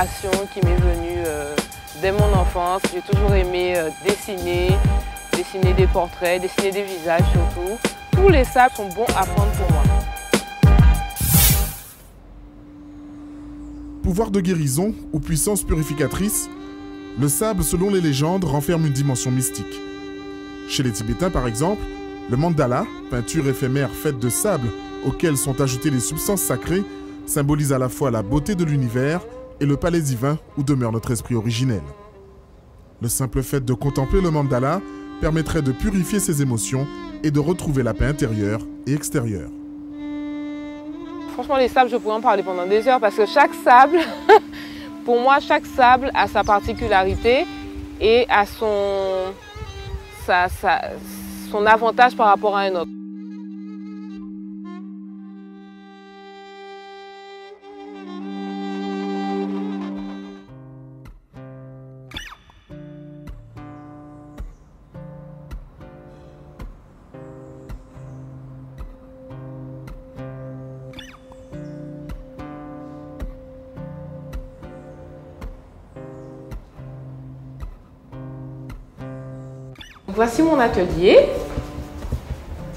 passion qui m'est venue dès mon enfance. J'ai toujours aimé dessiner des portraits, dessiner des visages surtout. Tous les sables sont bons à prendre pour moi. Pouvoir de guérison ou puissance purificatrice, le sable, selon les légendes, renferme une dimension mystique. Chez les Tibétains, par exemple, le mandala, peinture éphémère faite de sable auquel sont ajoutées les substances sacrées, symbolise à la fois la beauté de l'univers et le palais divin où demeure notre esprit originel. Le simple fait de contempler le mandala permettrait de purifier ses émotions et de retrouver la paix intérieure et extérieure. Franchement, les sables, je pourrais en parler pendant des heures parce que chaque sable, pour moi, chaque sable a sa particularité et a son avantage par rapport à un autre. Voici mon atelier.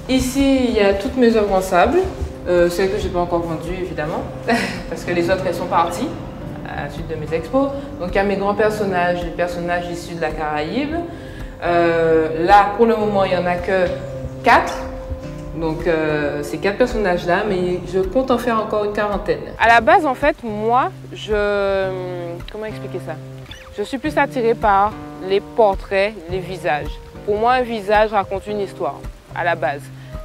Ici, il y a toutes mes œuvres en sable, celles que je n'ai pas encore vendues évidemment, parce que les autres elles sont parties à la suite de mes expos. Donc il y a mes grands personnages, les personnages issus de la Caraïbe. Là, pour le moment, il n'y en a que 4. Donc ces 4 personnages-là, mais je compte en faire encore une quarantaine. À la base, en fait, moi, comment expliquer ça? Je suis plus attirée par les portraits, les visages. Pour moi, un visage raconte une histoire, à la base.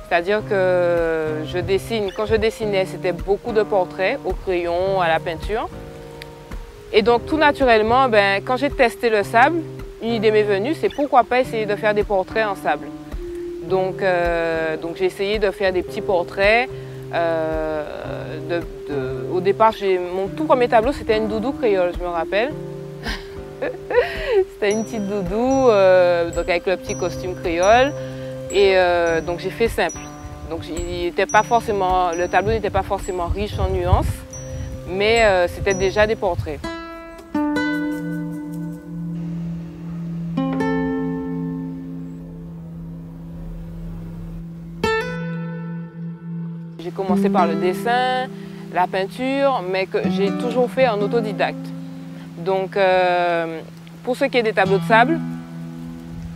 C'est-à-dire que quand je dessinais, c'était beaucoup de portraits au crayon, à la peinture. Et donc, tout naturellement, quand j'ai testé le sable, une idée m'est venue, c'est pourquoi pas essayer de faire des portraits en sable. Donc j'ai essayé de faire des petits portraits. Au départ, mon tout premier tableau, c'était une doudou créole, je me rappelle. C'était une petite doudou, donc avec le petit costume créole. Et donc j'ai fait simple. Donc le tableau n'était pas forcément riche en nuances, mais c'était déjà des portraits. J'ai commencé par le dessin, la peinture, mais que j'ai toujours fait en autodidacte. Donc, pour ce qui est des tableaux de sable,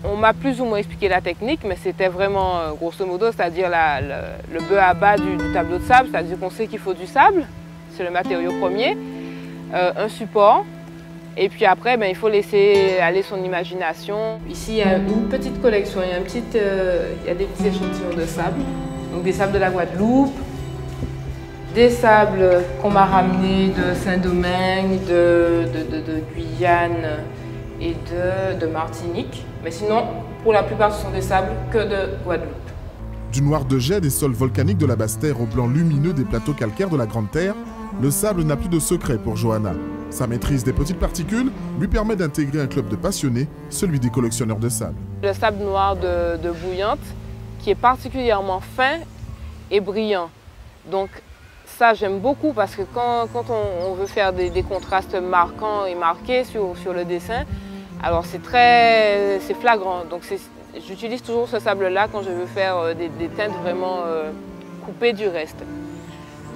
on m'a plus ou moins expliqué la technique, mais c'était vraiment grosso modo, c'est-à-dire le bœuf à bas du tableau de sable, c'est-à-dire qu'on sait qu'il faut du sable, c'est le matériau premier, un support, et puis après, il faut laisser aller son imagination. Ici, il y a une petite collection, il y a des petits échantillons de sable, donc des sables de la Guadeloupe, des sables qu'on m'a ramenés de Saint-Domingue, de Guyane et de Martinique. Mais sinon, pour la plupart, ce sont des sables que de Guadeloupe. Du noir de jet des sols volcaniques de la Basse-Terre au blanc lumineux des plateaux calcaires de la Grande Terre, le sable n'a plus de secret pour Johanna. Sa maîtrise des petites particules lui permet d'intégrer un club de passionnés, celui des collectionneurs de sable. Le sable noir de Bouillante, qui est particulièrement fin et brillant. Donc, ça, j'aime beaucoup parce que quand on veut faire des contrastes marquants et marqués sur le dessin, alors c'est flagrant. Donc j'utilise toujours ce sable-là quand je veux faire des teintes vraiment coupées du reste.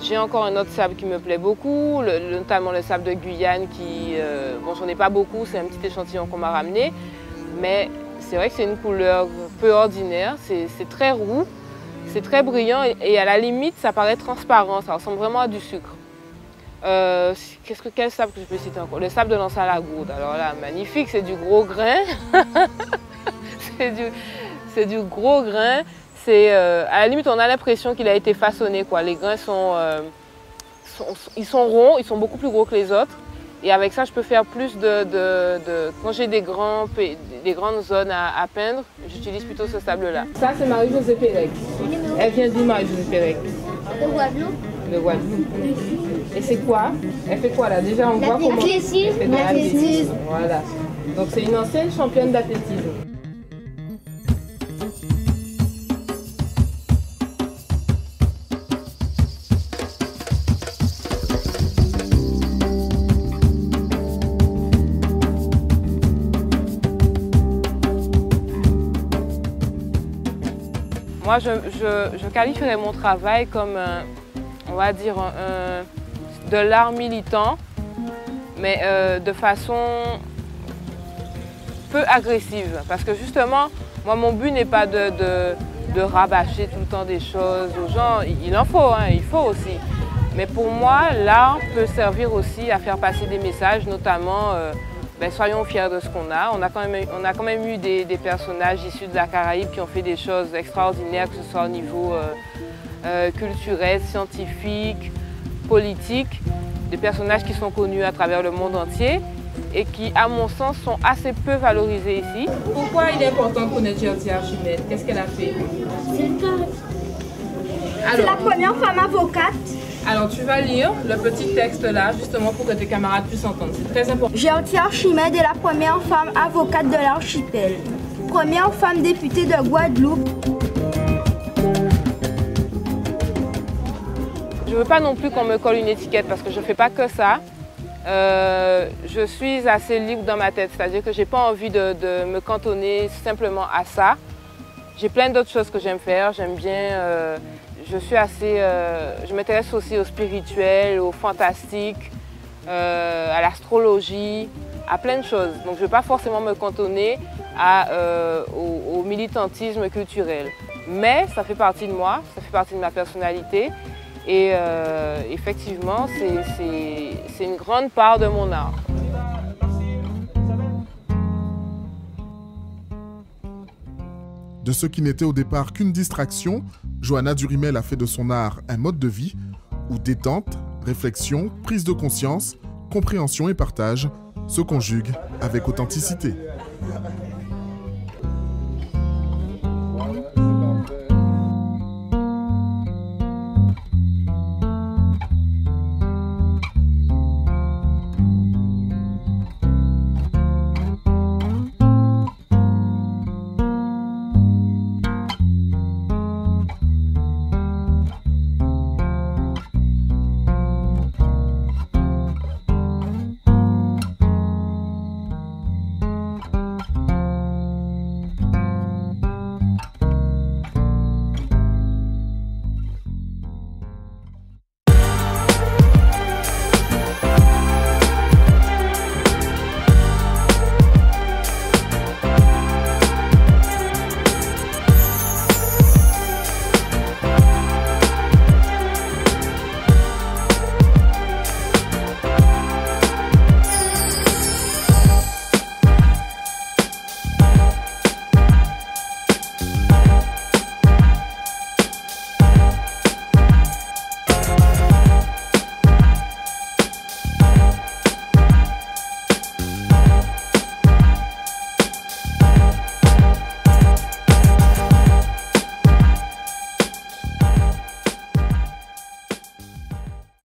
J'ai encore un autre sable qui me plaît beaucoup, notamment le sable de Guyane qui, bon, j'en ai pas beaucoup, c'est un petit échantillon qu'on m'a ramené, mais c'est vrai que c'est une couleur peu ordinaire, c'est très roux. C'est très brillant et à la limite, ça paraît transparent, ça ressemble vraiment à du sucre. Quel sable que je peux citer encore? Le sable de l'Anse à la Gourde. Alors là, magnifique, c'est du gros grain. c'est du gros grain. À la limite, on a l'impression qu'il a été façonné, quoi. Les grains ils sont ronds, ils sont beaucoup plus gros que les autres. Et avec ça, je peux faire plus quand j'ai des grandes zones à peindre, j'utilise plutôt ce sable-là. Ça, c'est Marie-Josée Pérec. Elle vient d'où, Marie-Josée Pérec? De Guadeloupe. De Guadeloupe. Et c'est quoi? Elle fait quoi là? Déjà, on voit comment... L'athlétisme. Voilà. Donc, c'est une ancienne championne d'athlétisme. Moi, je qualifierais mon travail comme, on va dire, de l'art militant, mais de façon peu agressive. Parce que justement, moi, mon but n'est pas de rabâcher tout le temps des choses aux gens. Il en faut, hein, il faut aussi. Mais pour moi, l'art peut servir aussi à faire passer des messages, notamment, soyons fiers de ce qu'on a. On a quand même eu des personnages issus de la Caraïbe qui ont fait des choses extraordinaires, que ce soit au niveau culturel, scientifique, politique. Des personnages qui sont connus à travers le monde entier et qui, à mon sens, sont assez peu valorisés ici. Pourquoi il est important de connaître Gertie Archimède? Qu'est-ce qu'elle a fait? C'est la première femme avocate. Alors, tu vas lire le petit texte là, justement, pour que tes camarades puissent entendre. C'est très important. Gertie Archimède est la première femme avocate de l'archipel. Première femme députée de Guadeloupe. Je ne veux pas non plus qu'on me colle une étiquette parce que je ne fais pas que ça. Je suis assez libre dans ma tête, c'est-à-dire que je n'ai pas envie de me cantonner simplement à ça. J'ai plein d'autres choses que j'aime faire, j'aime bien, je m'intéresse aussi au spirituel, au fantastique, à l'astrologie, à plein de choses. Donc je ne veux pas forcément me cantonner au militantisme culturel. Mais ça fait partie de moi, ça fait partie de ma personnalité. Et effectivement, c'est une grande part de mon art. De ce qui n'était au départ qu'une distraction, Johanna Durimel a fait de son art un mode de vie où détente, réflexion, prise de conscience, compréhension et partage se conjuguent avec authenticité.